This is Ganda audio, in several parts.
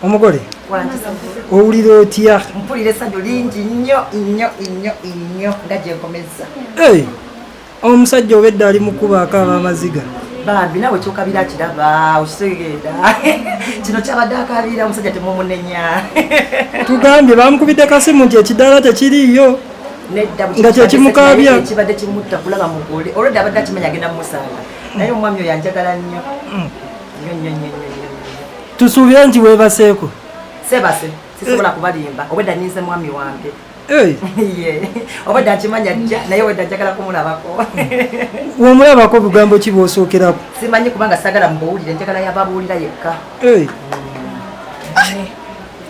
omugole owulira otya? Mpulira essanyu lingi nnyo nga gye nkomeza. Omusajja obedda ali mukuba akaaba amaziga. Bambi nawe kyokabira kiraba okitegeera. Kino kyabadde akabira omusajja temumunenya. Tugambye bamukubidde kasimu nti ekidaala tekiriiyo. Nga kyekimukabya ekibadde kimutta kulaba mugole olwedde abadde akimanya agenda mumusanga naye omwami oyo yanjagala nnyo. Tusuubire nti weebaseeko. Sebase sisobola kubalimba obwedda nninze mwami wange. Obwedda nkimanya jja naye obwedda njagala kumulabako. Womulabako bugambo ki bw'osookerako? Simanyi kubanga sagala mubuwulire njagala yababuulira yekka.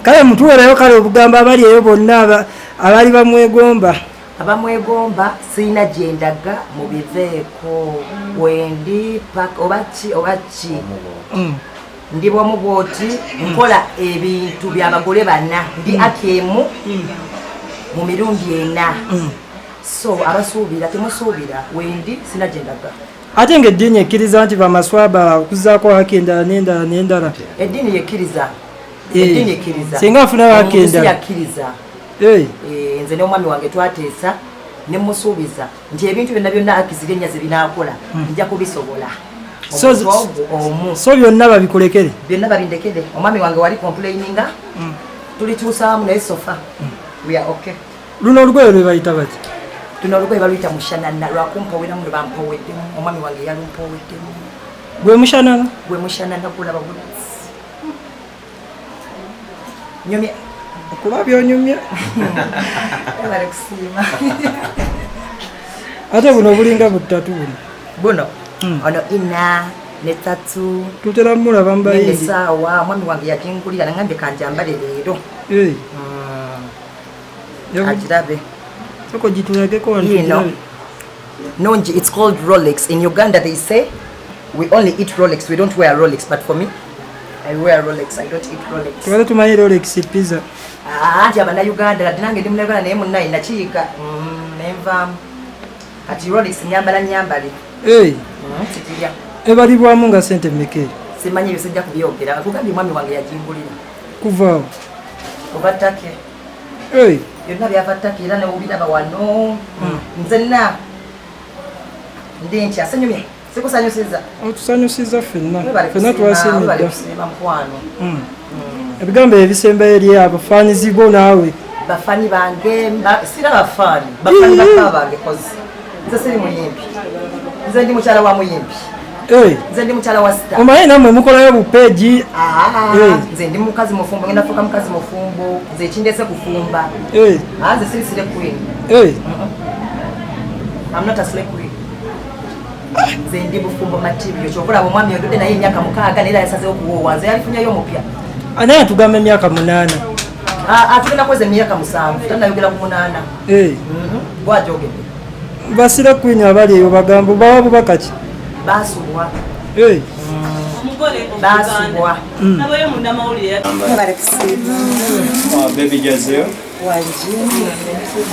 Kale mutuweerayo kale obugambo abali eyo bonna abali bamwegomba. Abamwegomba sirina gye ndaga mubiveeko wendi oba ki ndi bwomu bwoti nkola ebintu by'abagole bana ndi akemu mu mirundi ena. So abasuubira temusuubira wendi sirina gye ndaga. Ate ng'eddiini ekkiriza nti bamaswaba okuzaako haki endala n'endala. Eddiini yekkiriza. Eddiini ekkiriza. Singa afuna haki endala. Yakkiriza. Nze n'omwami wange twateesa ne musuubiza nti ebintu byonna akizirenya ze binaakola nja kubisobola. So byonna babikulekere? Byonna babindekere. Omwami wange wali complaininga tulikyusaamu naye sofa. We are okay. Luno olugoye lwe bayita bati? Luno olugoye baluyita mushanana lwakumpoweramu lwe bampoweddemu. Omwami wange yalumpoweddemu. Gwe mushanana? Gwe mushanana kulaba bulasi. Nyumya. Kuba byonyumya. Bale kusiima. Ate buno bulinga butatu buno. Ono ina ne tatu. Tutera mulaba mbayindi. Ne sawa mwami wange yakingulira nangambye kanjambale leero. Ajirabe. Soko jitulageko wantu. Nonji, it's called Rolex. In Uganda they say we only eat Rolex, we don't wear Rolex, but for me I wear Rolex, I don't eat Rolex. Twale tumanyi Rolex pizza. Ati abana Uganda ati nange ndi mulagala naye munnayi nakiika nenvaamu ati Rolex nyambale. Sitirya. Ebalibwamu nga sente mmeka? Simanyi ebyo sijja kubyogera kugambye mwami wange yajingulira. Kuvaawo? Kuva Ttake. Byonna byava Ttake era newubiraba wano. Nzenna ndi ntya sanyumye sikusanyusiza. Otusanyusiza ffenna twasiimidda. Mukwano. Ebigambo ebisembayo eri abafaanizi bo naawe. Bafaani bange sira bafaani bakaba bange kozi nze siri muyimbi nze ndi mukyala wa muyimbi nze ndi mukyala wa sita. Omanyi nammwe mukolayo bupeegi. Nze ndi mukazi mufumbo ngenda fuuka mukazi mufumbo nze ekindese kufumba. Nze siri sire queen. I'm not a slave queen. Nze ndi bufumbo matibyo kyokulaba omwami yododde naye emyaka 6 naye yasazeewo okuwoowa nze yalifunyayo omupya. Anaye atugamba emyaka 8. Atugenda kweza emyaka 7 tannayogera ku 8. Bwajogedde. Basira queen abali eyo bagambo bawa bubaka ki? Basubwa. Basubwa. Nabayo munda mawulire. Baby Jazeo.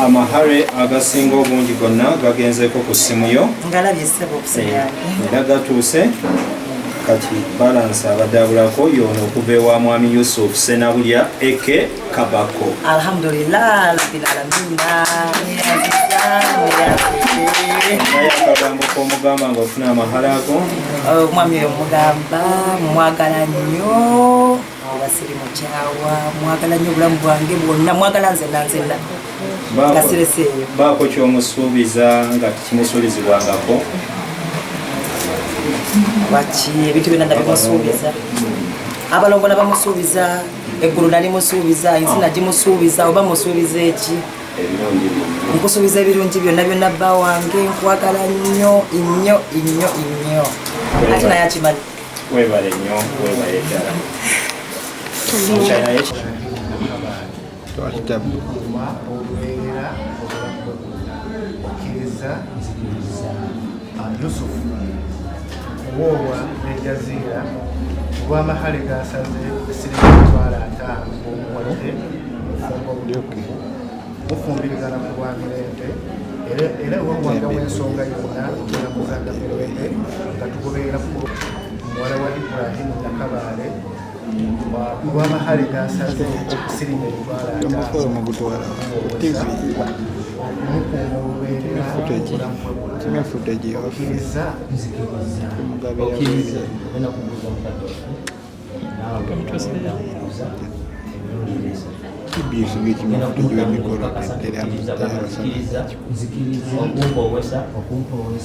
Amahare agasinga obungi gonna gagenzeeko ku ssimu yo. Ngalabye ssebo okuseera. Era gatuuse kati balance abadabulako yono okuva ewa mwami Yusuf Senabulya eke Kabako. Alhamdulillah rabbil alamin. Naye akagambo k'omugamba nga ofuna amahale ago. Omwami oyo mugamba mwagala nnyo abasiri mukyawa mwagala nnyo obulamu bwange bwonna mwagala nzenna nga sireseeyo. Baako ky'omusuubiza nga kimusuulizibwangako? Waki ebintu byonna nabimusuubiza. Abalongo nabamusuubiza, eggulu nalimusuubiza, ensi nagimusuubiza. Oba musuubiza eki? Nkusuubiza ebirungi byonna bba wange nkwagala nnyo nnyo. Ate naye akimanyi. Weebale nnyo, weebale ddala. Yusuf wowa nejazira wamahale gasaze siritwala atano omwadde mufumbirizana ku bwamirembe era wawanga w'ensonga yonna era muganda mirembe nga tugoberera ku muwala wa Ibrahimu Nakaba olw'amahale gasaze okusirima ebitwala okumukuuma olubeerera okkiriza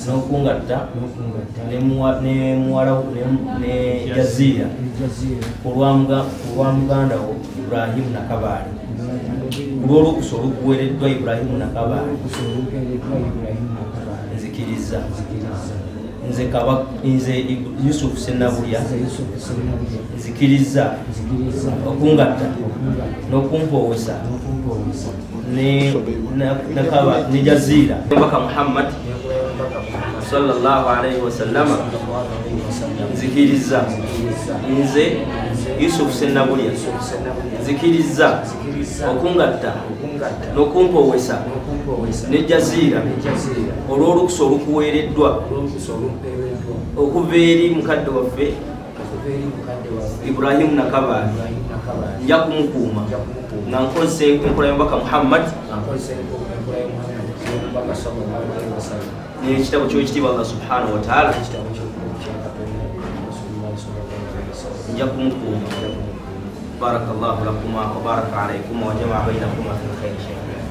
n'okungatta ne Jazeera olwa muganda wo Ibrahimu Nakabaale olw'olukusa olukuweereddwa Ibrahimu Nakabaale nzikiriza nze Yusufu Ssenabulya nzikiriza okungatta n'okumpoowesa ne Jazeera Mbaka Muhammad sallallahu alayhi wa sallam nzikiriza nze Yusufu Ssenabulya nzikiriza okungatta n'okumpoowesa ne Jazeera olw'olukusa olukuweereddwa okuva eri mukadde waffe Ibrahimu Nakabaale nja kumukuuma nga nkozesa enkola y'Omubaka Muhammad n'ekitabo ky'ekitiibwa Allah subhanahu wa ta'ala nja kumukuuma. barakallahu lakuma wa baraka alaykum wa jama'a baynakuma fil khayr.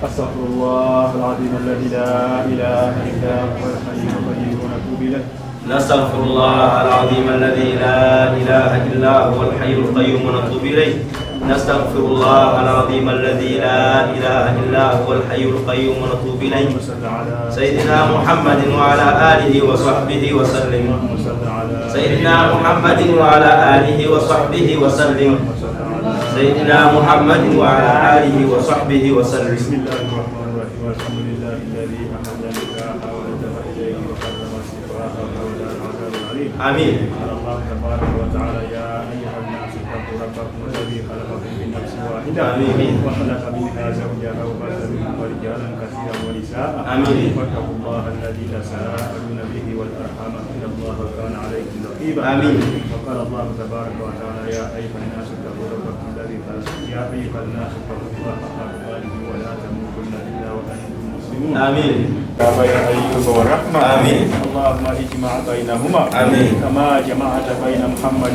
أستغفر الله العظيم الذي لا إله إلا هو الحي القيوم ونتوب إليه. نستغفر الله العظيم الذي لا إله إلا هو الحي القيوم ونتوب إليه. نستغفر الله العظيم الذي لا إله إلا هو الحي القيوم ونتوب إليه. سيدنا محمد وعلى آله وصحبه وسلم. سيدنا محمد وعلى آله وصحبه وسلم. سيدنا محمد وعلى آله وصحبه وسلم. بسم الله الرحمن الرحيم. والحمد لله الذي أحب النكاح ونجح إليه وقدم استفراغ وأولى العذاب العليم. آمين. قال الله تبارك وتعالى يا أيها الناس اتقوا ربكم الذي خلقكم من نفس واحدة. آمين. وخلق منها زوجها وبث منهما رجالا كثيرا ونساء. آمين. واتقوا الله الذي تساءلون به والأرحام إن الله كان عليكم رقيبا. آمين. وقال الله تبارك وتعالى يا أيها الناس اتقوا ربكم الذي خلقكم يا أيها الناس اتقوا الله حق تقاته ولا تموتن إلا وأنتم مسلمون. آمين. يا أيوب والرحمة. آمين. اللهم اجمع بينهما. آمين. كما جمعت بين محمد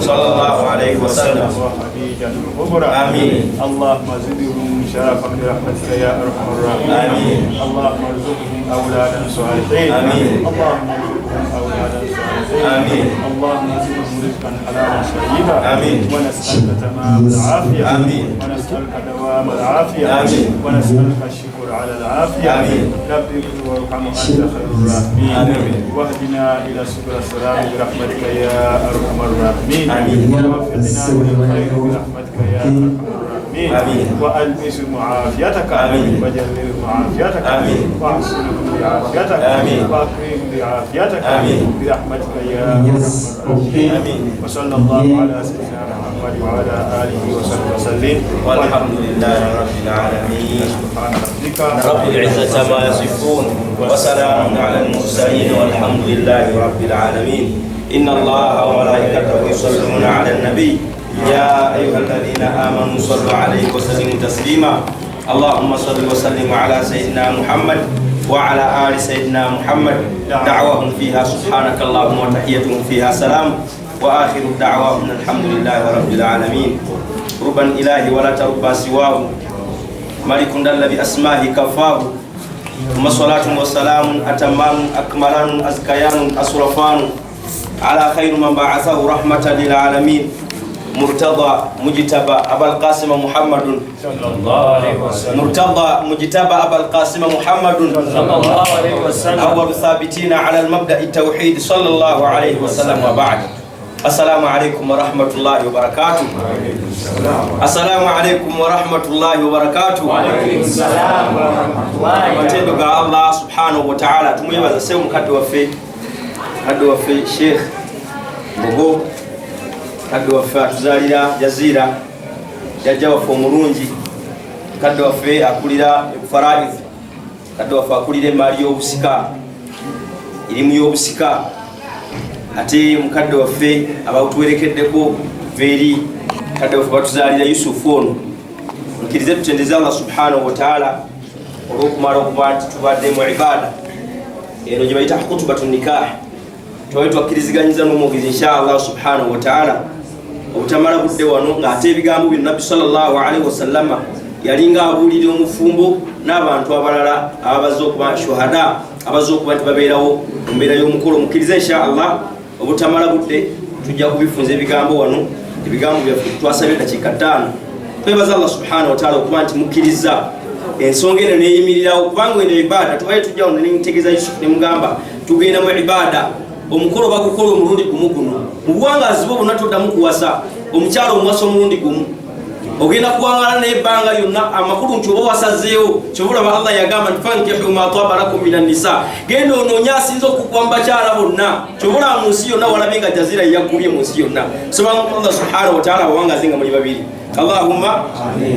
صلى الله عليه وسلم وخديجة الكبرى. آمين. اللهم زدهم شرفا برحمتك يا أرحم الراحمين. آمين. اللهم ارزقهم أولادا صالحين. آمين. اللهم ارزقهم أولادا صالحين. آمين. اللهم ارزقهم رزقا حلالا طيبا. آمين. ونسألك تمام العافية. آمين. ونسألك دوام العافية. آمين. ونسألك الشكر على العافية. آمين. رب اغفر وارحم أنت خير الراحمين. آمين. واهدنا إلى سبل السلام برحمتك يا أرحم الراحمين. آمين. ووفقنا للخير برحمتك يا أرحم الراحمين. آمين. وألبس معافيتك. آمين. وجلل معافيتك. آمين. واحسنهم بعافيتك. آمين. وأكرم بعافيتك. آمين. برحمتك يا أرحم الراحمين. آمين. وصلى الله على سيدنا محمد وعلى آله وصحبه وسلم. والحمد لله رب العالمين. سبحان ربك رب العزة ما يصفون وسلام على المرسلين والحمد لله رب العالمين. إن الله وملائكته يصلون على النبي يا أيها الذين آمنوا صلوا عليه وسلموا تسليما. اللهم صل وسلم على سيدنا محمد وعلى آل سيدنا محمد. دعوهم فيها سبحانك اللهم وتحيتهم فيها سلام وآخر دعواهم الحمد لله رب العالمين. ربا إلهي ولا تربى سواه ملك دل بأسمائه كفاه. ثم صلاة وسلام أتمان أكملان أزكيان أصرفان على خير من بعثه رحمة للعالمين. مرتضى مجتبى أبا القاسم محمد صلى الله عليه وسلم. مرتضى مجتبى أبا القاسم محمد صلى الله عليه وسلم. أول ثابتين على المبدأ التوحيد صلى الله عليه وسلم. وبعد السلام عليكم ورحمة الله وبركاته. السلام عليكم ورحمة الله وبركاته. وعليكم السلام ورحمة الله وبركاته. الله سبحانه وتعالى تميبا سيوم كدوا في شيخ Bogo kadde waffe atuzaalira Jazeera jajja waffe omulungi kadde waffe akulira faraid kadde waffe akulira emaali y'obusika erimu y'obusika ate mukadde waffe abatuwerekeddeko veeri bakadde baffe batuzaalira yusufu ono mukkirize tutendeze Allah subhanahu wa ta'ala olw'okumala okuba nti tubadde mu ibaada eno gye bayita khutbatu nikah twali twakkiriziganyiza n'omwogezi insha Allah subhanahu wa ta'ala obutamala budde wano ng'ate ebigambo bino nabbi sallallahu alaihi wasallama yalinga abuulira omufumbo n'abantu abalala ababaze okuba shuhada abaze okuba nti babeerawo mu mbeera y'omukolo mukkirize insha Allah obutamala budde tujja kubifunza ebigambo wano ebigambo byaffe twasabye dakiika 5 twebaza Allah subhanahu wa ta'ala okuba nti mukkiriza ensonga eno neeyimirirawo kubanga eno ibaada tubaye tujja wano nemutegeeza Yusufu ne mugamba tugenda mu ibaada omukolo bagukola omulundi gumu guno mu buwangazi bwo bonna toddamu kuwasa omukyalo omuwasa omulundi gumu ogenda kuwangala n'ebbanga lyonna amakulu nti oba wasazeewo kyobulaba Allah yagamba nti fankihu ma taba lakum minan nisa genda onoonya asinza okugwa mu bakyala bonna kyobulaba mu nsi yonna walabe nga jazira yaggubye mu nsi yonna sobanga Allah subhanahu wa ta'ala abawangazi nga muli babiri Allahumma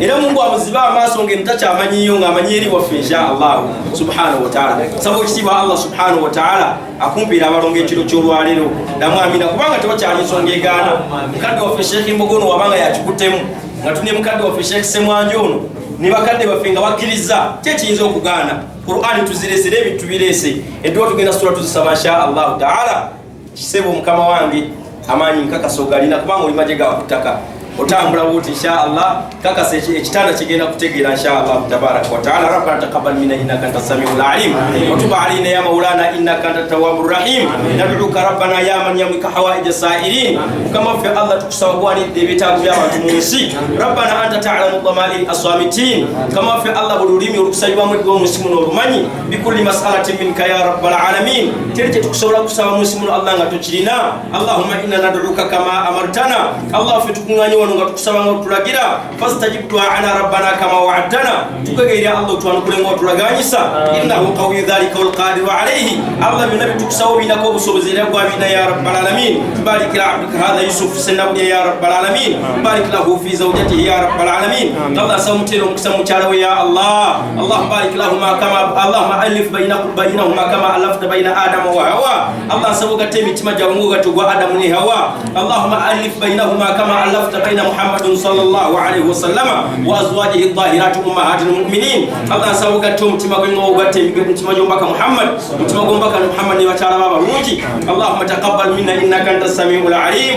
era Mungu amuziba amaaso ngeno takyamanyiyo ng'amanyi eri waffe insha Allah subhanahu wa ta'ala sabo ekitiibwa Allah subhanahu wa ta'ala akumpiira abalongo ekiro ky'olwaleero damu amina kubanga tewakyali nsonga egaana mukadde waffe Sheikh Mbogono wabanga yakikuttemu nga tune mukadde waffe Sheikh Semwanjo ono ne bakadde baffe nga bakkiriza kyekiyinza okugaana Qur'ani tuzireesere ebintu bireese edduwa tugenda sura tuzisaba insha Allah ta'ala kisebo mukama wange amaanyi nkakasa ogalina kubanga oli maje ga kutaka otambula bwoti insha Allah kakasa ekitanda kigenda kutegeera insha Allah tabaraka wa ta'ala rabbana taqabbal minna innaka antas samiul alim wa tub alaina ya maulana innaka antat tawwabur rahim nad'uka rabbana ya man yamliku hawaij as-sa'irin kama fi Allah tukusaba kwani debitabu by'abantu mu nsi rabbana anta ta'lamu dhama'il as-samitin kama fi Allah bululimi olukusabibwa mu gwo musimu n'olumanyi bikulli mas'alatin minka ya rabbal alamin tereke tukusobola kusaba musimu Allah nga tukirina Allahumma inna nad'uka kama amartana Allah fi tukunganya nga tukusaba nga tulagira fastajib du'ana rabbana kama wa'adtana tugegeera Allah twanukule nga tulaganyisa innahu qawiyyu dhalika wal qadiru alayhi Allah binabi tukusaba binako obusobozi era gwa bina ya rabbal alamin barik la abdika hadha yusuf sanabudi ya rabbal alamin barik lahu fi zawjatihi ya rabbal alamin Allah samutero mukisamu cyarawe ya Allah Allah barik lahuma kama Allahumma alif bainahuma kama alafta baina adama wa hawa Allah sabuga temitima jamu gatugwa adamu ni hawa Allahumma alif bainahuma kama alafta محمد صلى الله عليه وسلم وازواجه الطاهرات امهات المؤمنين الله سوغا توم تيماغن وغاتي تيماجومبا محمد تيماغومبا محمد وتعالى بابا روجي اللهم تقبل منا انك انت السميع العليم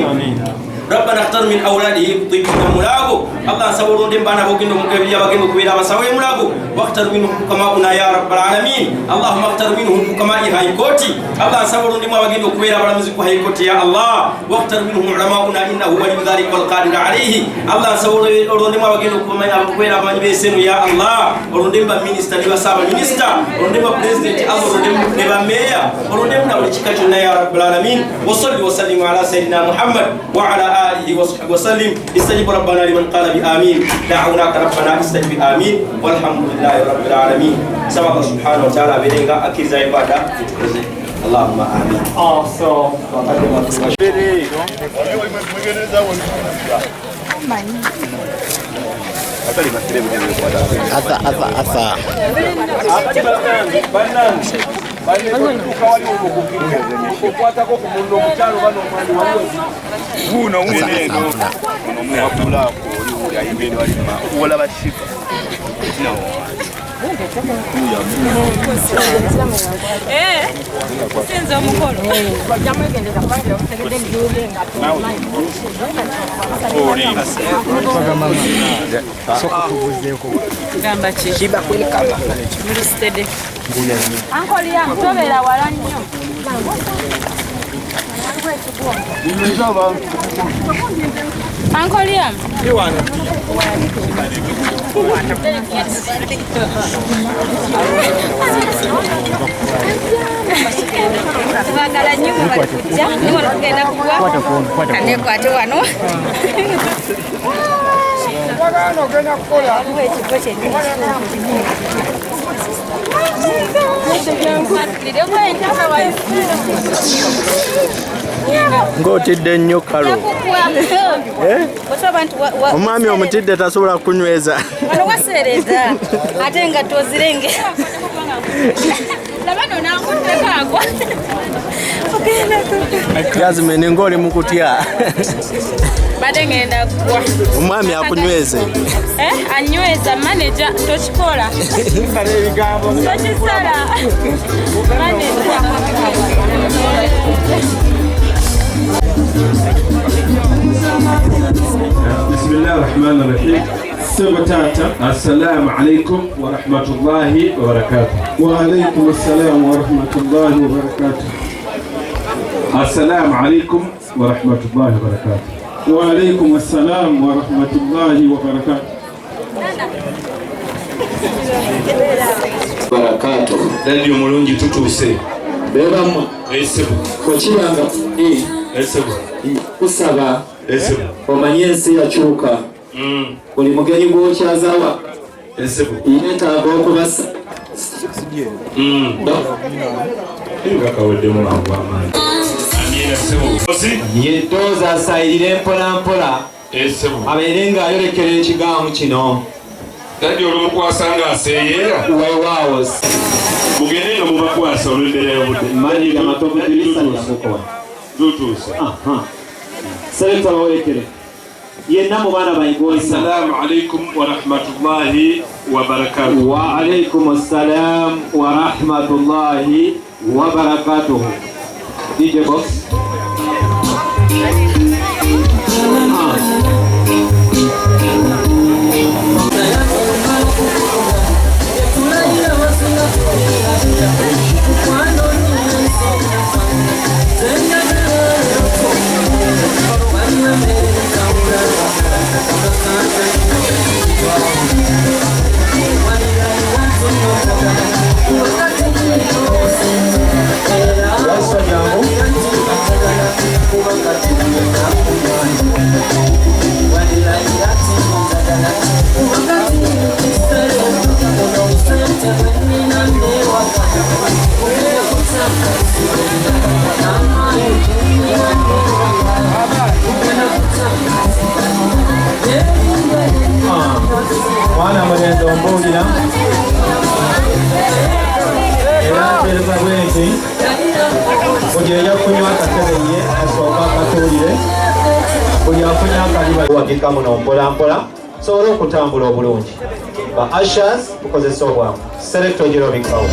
ربنا اختار من اولاده طيبين ملاغو الله سورون دم بانا بوكينو مكبيا باكينو كويلا باساوي ملاغو واختار منهم حكماؤنا يا رب العالمين اللهم اختار منهم حكماء هايكوتي الله سورون دم باكينو كويلا برامزكو هايكوتي يا الله واختار منهم علماؤنا انه ولي ذلك والقادر عليه الله سورون دم باكينو كويلا بانيبسنو يا الله ورون دم مينيستر ديوا سابا مينيستر ورون دم بريزيدنت الله ورون دم ديوا ميا ورون دم ناوليكاچنا يا رب العالمين وصلي وسلم على سيدنا محمد وعلى آله وصحبه وسلم استجب ربنا لمن قال بآمين دعوناك ربنا استجب آمين والحمد لله رب العالمين سبحان الله سبحانه وتعالى بينك أكيد زي بعد اللهم آمين Uncle Liam. You want it? Ng'otidde nnyo kalo. Omwami omutidde tasobola kunyweza. Wano waseereza ate nga tozirenge. Yazimene ng'oli mu kutya. mbadde ngenda kugwa. Omwami akunyweze. Anyweza manager tokikola. Tokisala. Manager. بسم الله الرحمن الرحيم. سبتاتا السلام عليكم ورحمة الله وبركاته. وعليكم السلام ورحمة الله وبركاته. السلام عليكم ورحمة الله وبركاته. وعليكم السلام ورحمة الله وبركاته. Barakatuh. Radio mulungi tutuse. Bebamu. Esebu. Kochiranga. Esebu. Kusaba. Esebu. Omanyensi yakyuka. Buli mugenyi gw'okyazawa. Esebu. Yeetaaga okubasa. Ngakaweddemu mangu amaanyi. Yeddooza asayirire mpola mpola. Abeere ng'ayolekera ekigambo kino. Tadi olumukwasa ng'aseeyeera. Weewaawo. Mugende nga mubakwasa olw'embeera y'obudde. Mmanyiga matovu tirisa lyamukola. Tutuuse. Selekta bawolekere. Yenna mu baana bayigoisa. Assalamu alaikum wa rahmatullahi wa barakatuh. Wa alaikum assalam wa rahmatullahi wa barakatuh. DJ Box. Mwana mwenendo mbulira era ateereza bwe nti buli ejja kunywa akatebe ye asooka akatuulire buli afunya akaliba wagika muno mpola mpola sobola okutambula obulungi. Ba ushers tukozesa obwangu. Select ogirobikawo.